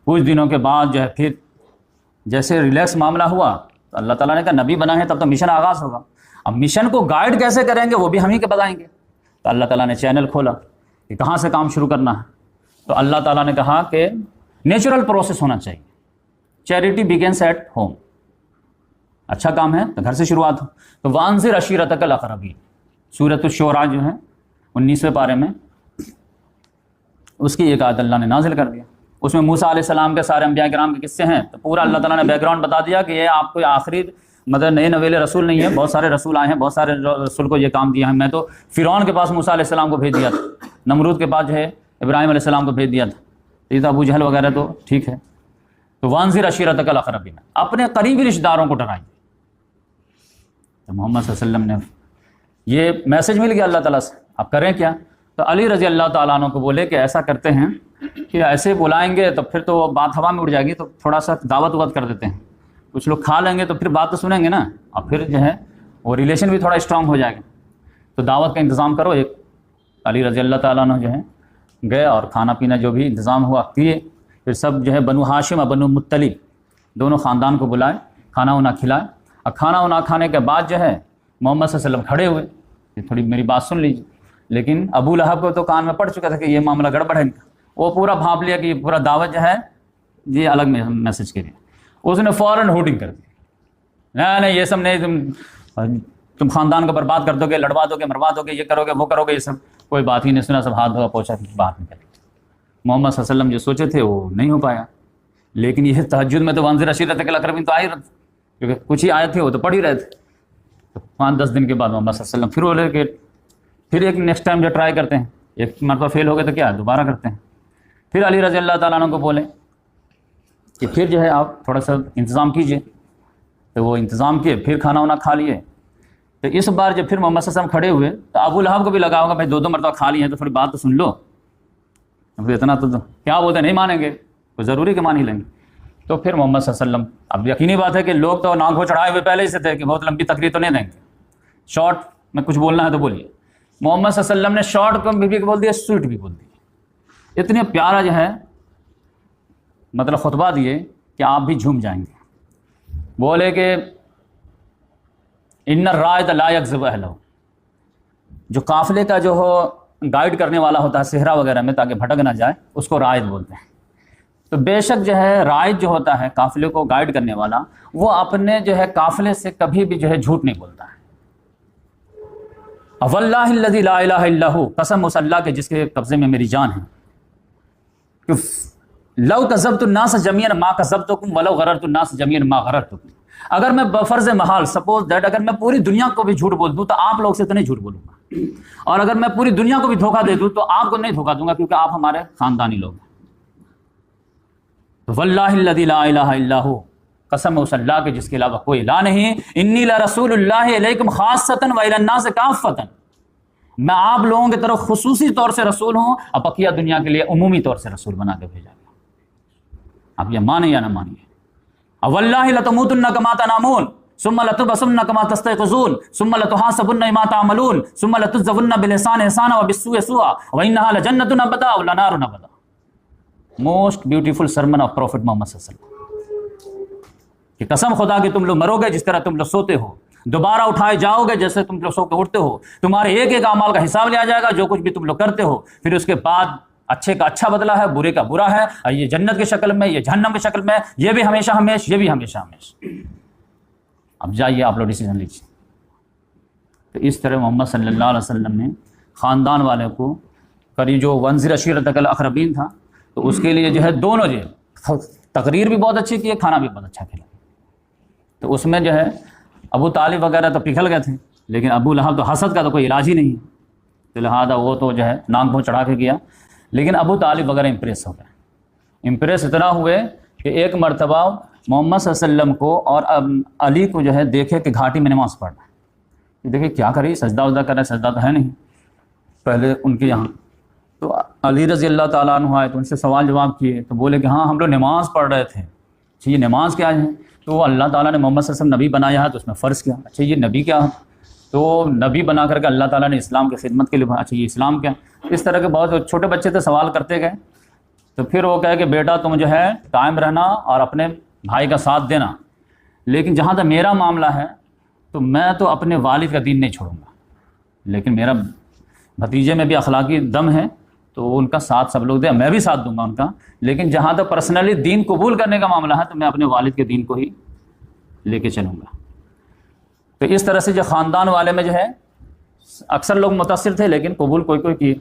کچھ دنوں کے بعد جو ہے پھر جیسے ریلیکس معاملہ ہوا تو اللہ تعالیٰ نے کہا نبی بنا ہے تب تو مشن آغاز ہوگا. اب مشن کو گائیڈ کیسے کریں گے وہ بھی ہم ہی کے بتائیں گے. تو اللہ تعالیٰ نے چینل کھولا کہ کہاں سے کام شروع کرنا ہے. تو اللہ تعالیٰ نے کہا کہ نیچرل پروسیس ہونا چاہیے. Charity begins at home. اچھا کام ہے تو گھر سے شروعات ہو. تو وانذر عشیرتک الاقربین سورۃ الشعراء جو ہے 19ویں پارے میں اس کی ایک آیت اللہ نے نازل کر دیا. اس میں موسیٰ علیہ السلام کے سارے انبیاء کرام کے قصے ہیں. تو پورا اللہ تعالیٰ نے بیک گراؤنڈ بتا دیا کہ یہ آپ کوئی آخری مطلب نئے نویلے رسول نہیں ہے. بہت سارے رسول آئے ہیں, بہت سارے رسول کو یہ کام دیا ہے. میں تو فرعون کے پاس موسیٰ علیہ السلام کو بھیج دیا تھا, نمرود کے پاس جو ہے ابراہیم علیہ السلام کو بھیج دیا تھا. یہ تو ابو جہل وغیرہ تو ٹھیک ہے. تو وانذر عشیرتک الاقربین, اپنے قریبی رشتہ داروں کو ڈرائیے. تو محمد صلی اللہ علیہ وسلم نے یہ میسج مل گیا اللہ تعالیٰ سے, اب کریں کیا؟ تو علی رضی اللہ تعالیٰ عنہ کو بولے کہ ایسا کرتے ہیں کہ ایسے بلائیں گے تو پھر تو بات ہوا میں اڑ جائے گی, تو تھوڑا سا دعوت کر دیتے ہیں. کچھ لوگ کھا لیں گے تو پھر بات تو سنیں گے نا, اور پھر جو ہے وہ ریلیشن بھی تھوڑا اسٹرانگ ہو جائے گا. تو دعوت کا انتظام کرو. ایک علی رضی اللہ تعالیٰ عنہ جو ہے گئے اور کھانا پینا جو بھی انتظام ہوا کیے. پھر سب جو ہے بنو ہاشم اور بنو مطلب دونوں خاندان کو بلائے, کھانا وانا کھلائے. اور کھانا وانا کھانے کے بعد جو ہے محمد صلی اللہ علیہ وسلم کھڑے ہوئے کہ تھوڑی میری بات سن لیجیے. لیکن ابو لہب کو تو کان میں پڑ چکا تھا کہ یہ معاملہ گڑبڑ ہے ان کا. وہ پورا بھانپ لیا کہ یہ پورا دعوت جو ہے یہ الگ میسج کے لیے. اس نے فوراً ہوڈنگ کر دی, نہیں یہ سب نہیں, تم خاندان کو برباد کر دو گے, لڑوا دو گے, مروا دو گے, یہ کرو گے وہ کرو گے. یہ سب کوئی بات ہی نہیں سنا, سب ہاتھ دھوا پوچھا بات نہیں کری. محمد صلی اللہ علیہ وسلم جو سوچے تھے وہ نہیں ہو پایا. لیکن یہ تہجد میں تو وانذر عشیرتک الاقربین تو آ ہی رہا تھا, کیونکہ کچھ ہی آئے تھے وہ تو پڑھ ہی رہے تھے. تو 5-10 دن کے بعد محمد صلی اللہ علیہ وسلم پھر بولے کہ پھر ایک نیکسٹ ٹائم جو ٹرائی کرتے ہیں, ایک مرتبہ فیل ہو گئے تو کیا دوبارہ کرتے ہیں. پھر علی رضی اللہ تعالیٰ عنہ کو بولے کہ پھر جو ہے آپ تھوڑا سا انتظام کیجئے. تو وہ انتظام کیے, پھر کھانا وانا کھا لیے. تو اس بار جب پھر محمد صلی اللہ علیہ وسلم کھڑے ہوئے تو ابو لہب کو بھی لگا ہوگا بھائی 2 مرتبہ کھا لیے ہیں تو تھوڑی بات تو سن لو. اتنا تو کیا بولتے نہیں مانیں گے, تو ضروری کہ مان ہی لیں گے. تو پھر محمد صلی اللہ علیہ وسلم, اب یقینی بات ہے کہ لوگ تو ناک ہو چڑھائے ہوئے پہلے ہی سے تھے کہ بہت لمبی تقریر تو نہیں دیں گے, شارٹ میں کچھ بولنا ہے تو بولیے. محمد صلی اللہ علیہ وسلم نے شارٹ کم بھی بول دیا, سویٹ بھی بول دیا. اتنے پیارا جو ہے مطلب خطبہ دیے کہ آپ بھی جھوم جائیں گے. بولے کہ ان الرائد لا یکذب اہلہ, جو قافلے کا جو ہو گائیڈ کرنے والا ہوتا ہے صحرا وغیرہ میں تاکہ بھٹک نہ جائے, اس کو رائد بولتے ہیں. تو بے شک جو ہے رائد جو ہوتا ہے قافلے کو گائیڈ کرنے والا, وہ اپنے جو ہے قافلے سے کبھی بھی جو ہے جھوٹ نہیں بولتا ہے. واللہ الذی لا الہ الا ہو, قسم اس اللہ کے جس کے قبضے میں میری جان ہے, کہ لو کذبت الناس جميعا ما کذبتکم ولو غررت الناس جميعا ما غررتکم. اگر میں بفرض محال سپوز دیٹ اگر میں پوری دنیا کو بھی جھوٹ بول دوں تو آپ لوگ سے تو نہیں جھوٹ بولوں گا, اور اگر میں پوری دنیا کو بھی دھوکہ دے دوں تو آپ کو نہیں دھوکہ دوں گا, کیونکہ آپ ہمارے خاندانی لوگ ہیں. واللہ الذی لا الہ الا ہو, قسم اس اللہ کے جس کے علاوہ کوئی الہ نہیں. انی لرسول اللہ الیکم خاصۃ والی الناس کافۃ, میں آپ لوگوں کی طرف خصوصی طور سے رسول ہوں اور بقیہ دنیا کے لیے عمومی طور سے رسول بنا کے بھیجا گیا. آپ یہ مانیں یا نہ مانیں. واللہ لتموتن کما تنامون ثم لتبعثن کما تستيقظون ثم لتحاسبن بما تعملون ثم لتجزون بالإحسان إحسانا وبالسوء سوءا وإنها لجنة أبدا ولنار أبدا. Most beautiful sermon of prophet Muhammad صلی اللہ علیہ وسلم, کہ قسم خدا کہ تم لوگ مرو گے جس طرح تم لوگ سوتے ہو, دوبارہ اٹھائے جاؤ گے جیسے تم لوگ سو کے اٹھتے ہو. تمہارے ایک ایک اعمال کا حساب لیا جائے گا جو کچھ بھی تم لوگ کرتے ہو. پھر اس کے بعد اچھے کا اچھا بدلہ ہے, برے کا برا ہے, اور یہ جنت کی شکل میں, یہ جہنم کی شکل میں, یہ بھی ہمیشہ ہمیشہ, یہ بھی ہمیشہ ہمیشہ. اب جائیے آپ لوگ ڈیسیجن لیجیے. تو اس طرح محمد صلی اللہ علیہ وسلم نے خاندان والے کو قریب جو وانذر عشیرتک الاقربین تھا, تو اس کے لیے جو ہے دونوں جو تقریر بھی بہت اچھی کی ہے, کھانا بھی بہت اچھا کھلا. تو اس میں جو ہے ابو طالب وغیرہ تو پگھل گئے تھے, لیکن ابو لہب تو حسد کا تو کوئی علاج ہی نہیں ہے, تو لہٰذا وہ تو جو ہے ناک بھو چڑھا کے گیا. لیکن ابو طالب وغیرہ امپریس ہو گئے. امپریس اتنا ہوئے کہ ایک مرتبہ محمد صلی اللہ علیہ وسلم کو اور علی کو جو ہے دیکھے کہ گھاٹی میں نماز پڑھ رہا ہے. دیکھے کیا کری, سجدہ وجدہ کر رہا ہے, سجدہ تو ہے نہیں پہلے ان کے یہاں. تو علی رضی اللہ تعالیٰ عنہ آئے تو ان سے سوال جواب کیے, تو بولے کہ ہاں ہم لوگ نماز پڑھ رہے تھے. اچھا یہ نماز کیا ہے؟ تو اللہ تعالیٰ نے محمد صلی اللہ علیہ وسلم نبی بنایا ہے تو اس میں فرض کیا. اچھا یہ نبی کیا ہے؟ تو نبی بنا کر کے اللہ تعالیٰ نے اسلام کی خدمت کے لیے. اچھا یہ اسلام کیا؟ اس طرح کے بہت چھوٹے بچے تھے, سوال کرتے گئے. تو پھر وہ کہے کہ بیٹا تم جو ہے قائم رہنا اور اپنے بھائی کا ساتھ دینا، لیکن جہاں تک میرا معاملہ ہے تو میں تو اپنے والد کا دین نہیں چھوڑوں گا، لیکن میرا بھتیجے میں بھی اخلاقی دم ہے تو ان کا ساتھ سب لوگ دیں، میں بھی ساتھ دوں گا ان کا، لیکن جہاں تک پرسنلی دین قبول کرنے کا معاملہ ہے تو میں اپنے والد کے دین کو ہی لے کے چلوں گا۔ تو اس طرح سے جو خاندان والے میں جو ہے اکثر لوگ متاثر تھے، لیکن قبول کوئی کوئی کیے۔